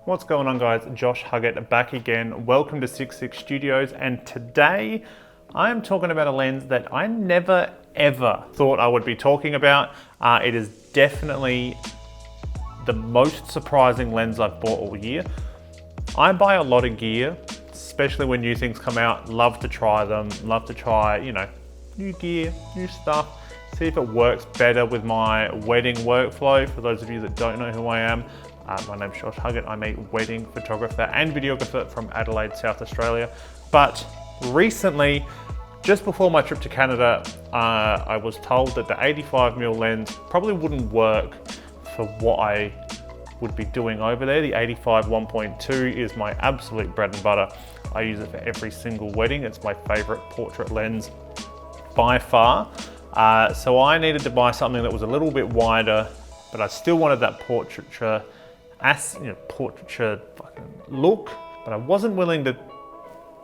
What's going on, guys? Josh Huggett back again. Welcome to 66 Studios, and today I am talking about a lens that I never ever thought I would be talking about. It is definitely the most surprising lens I've bought all year. I buy a lot of gear, especially when new things come out. Love to try them, love to try, new gear, new stuff, see if it works better with my wedding workflow. For those of you that don't know who I am, my name's Josh Huggett. I'm a wedding photographer and videographer from Adelaide, South Australia. But recently, just before my trip to Canada, I was told that the 85mm lens probably wouldn't work for what I would be doing over there. The 85 1.2 is my absolute bread and butter. I use it for every single wedding. It's my favorite portrait lens by far. So I needed to buy something that was a little bit wider, but I still wanted that portraiture fucking look, but I wasn't willing to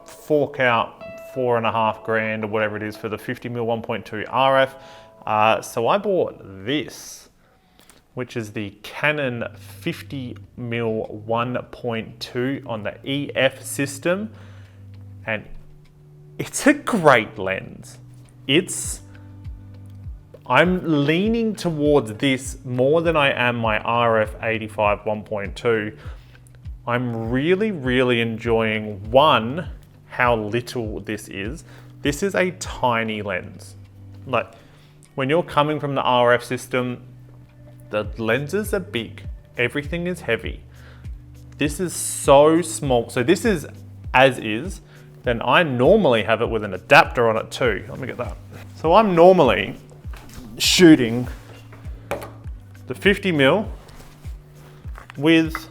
fork out $4,500 or whatever it is for the 50mm 1.2 RF. So I bought this, which is the Canon 50mm 1.2 on the EF system, and it's a great lens. I'm leaning towards this more than I am my RF 85 1.2. I'm really enjoying, one, how little this is. This is a tiny lens. Like, when you're coming from the RF system, the lenses are big. Everything is heavy. This is so small. So this is as is. Then I normally have it with an adapter on it too. Let me get that. So I'm normally shooting the 50mm with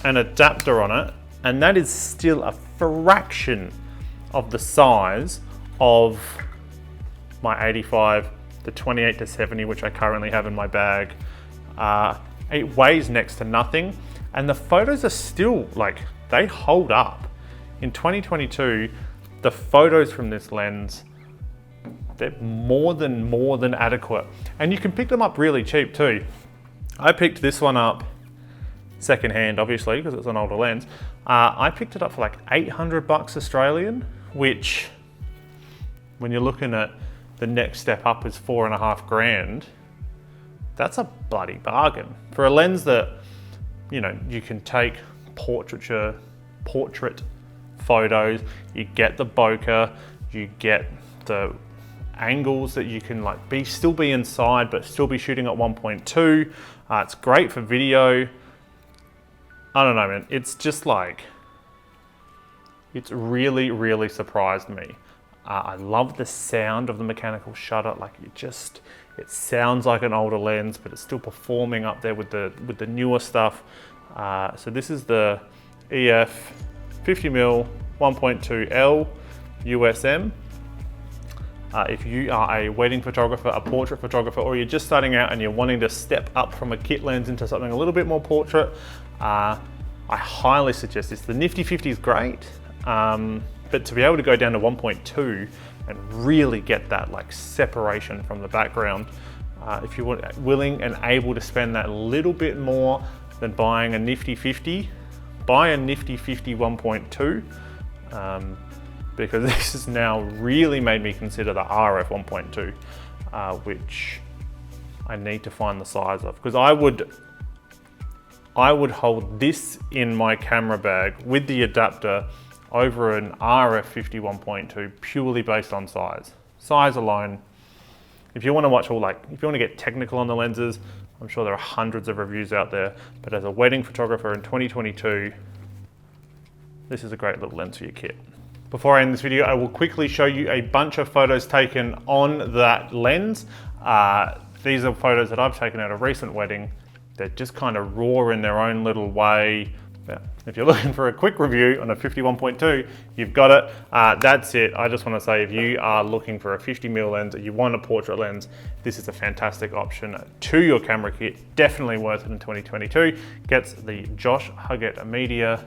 an adapter on it, and that is still a fraction of the size of my 85, the 28-70, which I currently have in my bag. It weighs next to nothing, and the photos are still, they hold up. In 2022, the photos from this lens, they're more than adequate. And you can pick them up really cheap too. I picked this one up secondhand, obviously, because it's an older lens. I picked it up for like 800 bucks Australian, which when you're looking at the next step up is $4,500. That's a bloody bargain. For a lens that, you can take portrait photos, you get the bokeh, you get the angles that you can still be inside but still be shooting at 1.2. It's great for video. I don't know, man. It's just it's really surprised me. I love the sound of the mechanical shutter. It sounds like an older lens, but it's still performing up there with the newer stuff. So this is the EF 50mm 1.2L USM. If you are a wedding photographer, a portrait photographer, or you're just starting out and you're wanting to step up from a kit lens into something a little bit more portrait, I highly suggest this. The Nifty 50 is great, but to be able to go down to 1.2 and really get that separation from the background, if you're willing and able to spend that little bit more than buying a Nifty 50, buy a Nifty 50 1.2. Because this has now really made me consider the RF 1.2, which I need to find the size of. Because I would hold this in my camera bag with the adapter over an RF 50 1.2 purely based on size. Size alone. If you want to watch if you want to get technical on the lenses, I'm sure there are hundreds of reviews out there. But as a wedding photographer in 2022, this is a great little lens for your kit. Before I end this video, I will quickly show you a bunch of photos taken on that lens. These are photos that I've taken at a recent wedding. They're just kind of raw in their own little way. If you're looking for a quick review on a 51.2, you've got it. That's it. I just want to say, if you are looking for a 50mm lens, or you want a portrait lens, this is a fantastic option to your camera kit. Definitely worth it in 2022. Gets the Josh Huggett Media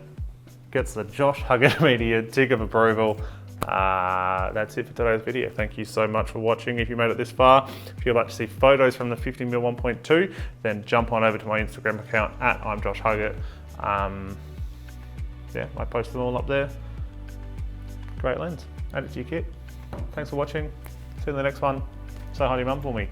tick of approval. That's it for today's video. Thank you so much for watching. If you made it this far, if you'd like to see photos from the 50mm 1.2, then jump on over to my Instagram account at I'm Josh Huggett. Yeah, I post them all up there. Great lens. Add it to your kit. Thanks for watching. See you in the next one. Say hi to your mum for me.